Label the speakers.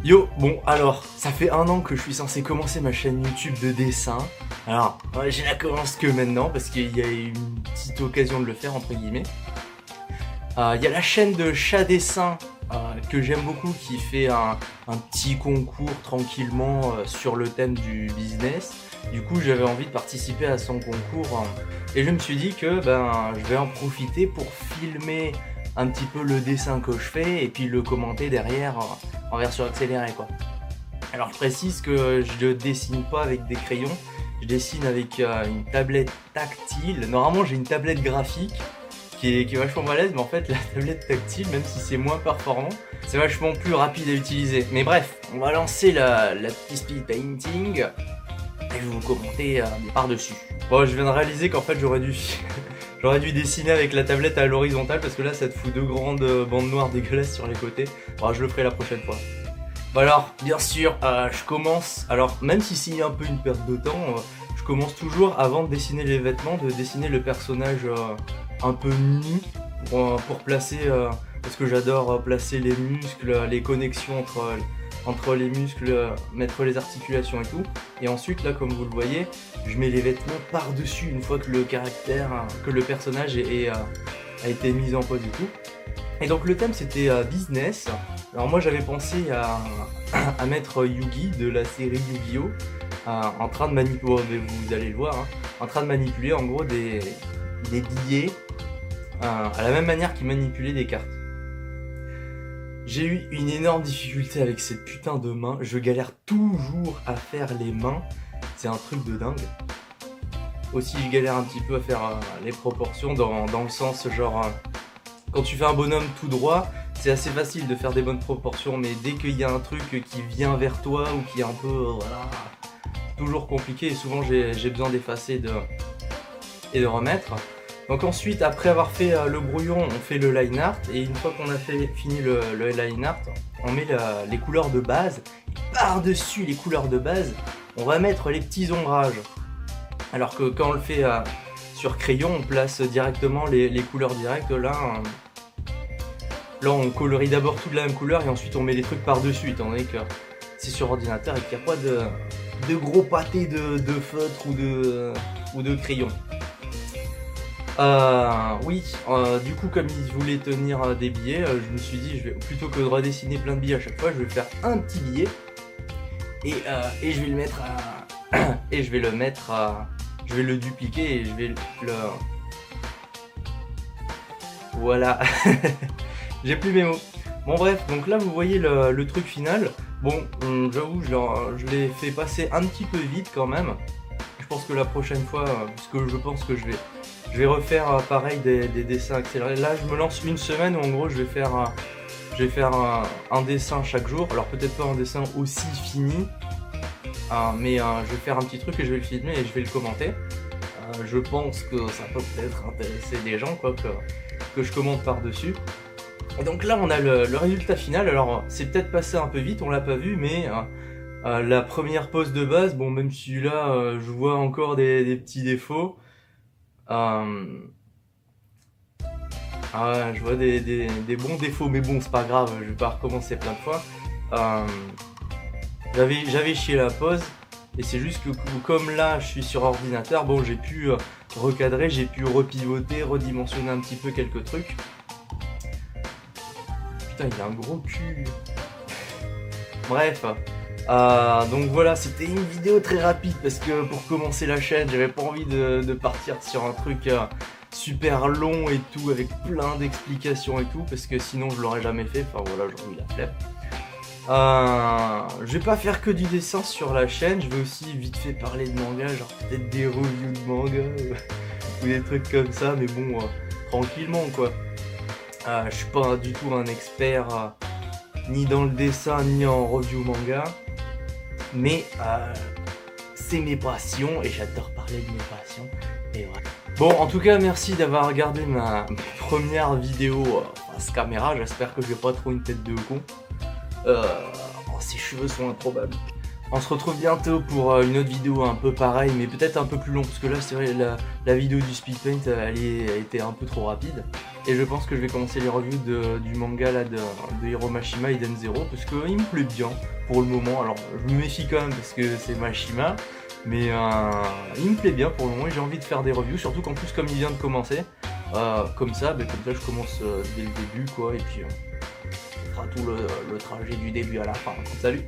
Speaker 1: Yo, bon alors, ça fait 1 an que je suis censé commencer ma chaîne YouTube de dessin. Alors, ouais, je la commence que maintenant parce qu'il y a une petite occasion de le faire entre guillemets. Il y a la chaîne de Chat Dessin que j'aime beaucoup qui fait un petit concours tranquillement sur le thème du business. Du coup, j'avais envie de participer à son concours et je me suis dit que je vais en profiter pour filmer un petit peu le dessin que je fais et puis le commenter derrière en version accélérée quoi. Alors je précise que je dessine pas avec des crayons, je dessine avec une tablette tactile. Normalement j'ai une tablette graphique qui est vachement balèze, mais en fait la tablette tactile, même si c'est moins performant, c'est vachement plus rapide à utiliser. Mais bref, on va lancer la petite speed painting et je vais vous commenter par-dessus. Bon, je viens de réaliser qu'en fait j'aurais dû dessiner avec la tablette à l'horizontale parce que là ça te fout 2 grandes bandes noires dégueulasses sur les côtés. Bon, je le ferai la prochaine fois. Bon alors, bien sûr, je commence, alors même si c'est un peu une perte de temps, je commence toujours avant de dessiner les vêtements, de dessiner le personnage un peu nu pour placer, parce que j'adore placer les muscles, les connexions entre les muscles, mettre les articulations et tout. Et ensuite là, comme vous le voyez, je mets les vêtements par-dessus une fois que le personnage a été mis en pose et tout. Et donc le thème c'était business. Alors moi j'avais pensé à mettre Yugi de la série Yu-Gi-Oh! En train de manipuler, vous allez le voir, hein, en train de manipuler en gros des billets à la même manière qu'il manipulait des cartes. J'ai eu une énorme difficulté avec cette putain de main, je galère toujours à faire les mains, c'est un truc de dingue. Aussi je galère un petit peu à faire les proportions dans le sens genre... Quand tu fais un bonhomme tout droit, c'est assez facile de faire des bonnes proportions, mais dès qu'il y a un truc qui vient vers toi ou qui est un peu... voilà, toujours compliqué, et souvent j'ai besoin d'effacer et de remettre. Donc ensuite, après avoir fait le brouillon, on fait le line art, et une fois qu'on a fini le line art, on met les couleurs de base, et par-dessus les couleurs de base, on va mettre les petits ombrages. Alors que quand on le fait sur crayon, on place directement les couleurs directes, là on colorie d'abord toute la même couleur et ensuite on met des trucs par-dessus, étant donné que c'est sur ordinateur et qu'il n'y a pas de gros pâtés de feutre ou de crayon. Oui, du coup comme il voulait tenir des billets, je me suis dit plutôt que de redessiner plein de billets à chaque fois, je vais faire un petit billet et je vais le mettre je vais le dupliquer et je vais le... Voilà. J'ai plus mes mots. Bon bref, donc là vous voyez le truc final. Bon, j'avoue, je l'ai fait passer un petit peu vite quand même. Je pense que la prochaine fois, parce que je pense que je vais refaire pareil des dessins accélérés. Là je me lance une semaine où en gros je vais faire un dessin chaque jour. Alors peut-être pas un dessin aussi fini, mais je vais faire un petit truc et je vais le filmer et je vais le commenter. Je pense que ça peut peut-être intéresser des gens quoi, que je commente par-dessus. Et donc là on a le résultat final. Alors c'est peut-être passé un peu vite, on l'a pas vu, mais la première pose de base, bon même celui-là je vois encore des petits défauts. Je vois des bons défauts, mais bon c'est pas grave, je vais pas recommencer plein de fois. J'avais chié la pose, et c'est juste que comme là je suis sur ordinateur, bon j'ai pu recadrer, j'ai pu repivoter, redimensionner un petit peu quelques trucs. Putain il a un gros cul. Bref, donc voilà, c'était une vidéo très rapide parce que pour commencer la chaîne j'avais pas envie de partir sur un truc super long et tout avec plein d'explications et tout parce que sinon je l'aurais jamais fait, enfin voilà, j'aurais eu la flemme. Je vais pas faire que du dessin sur la chaîne, je vais aussi vite fait parler de manga, genre peut-être des reviews de manga ou des trucs comme ça, mais bon, tranquillement quoi. Je suis pas du tout un expert ni dans le dessin ni en review manga, mais c'est mes passions et j'adore parler de mes passions, et voilà. Bon, en tout cas, merci d'avoir regardé ma première vidéo face caméra, j'espère que je vais pas trop une tête de con. Ses cheveux sont improbables. On se retrouve bientôt pour une autre vidéo un peu pareille, mais peut-être un peu plus long, parce que là c'est vrai, la vidéo du speed paint elle était un peu trop rapide. Et je pense que je vais commencer les reviews du manga là de Hiro Mashima, Eden Zero, parce qu'il me plaît bien pour le moment. Alors je me méfie quand même parce que c'est Mashima, mais il me plaît bien pour le moment et j'ai envie de faire des reviews, surtout qu'en plus comme il vient de commencer, comme ça je commence dès le début quoi, et puis on fera tout le trajet du début à la fin. Salut!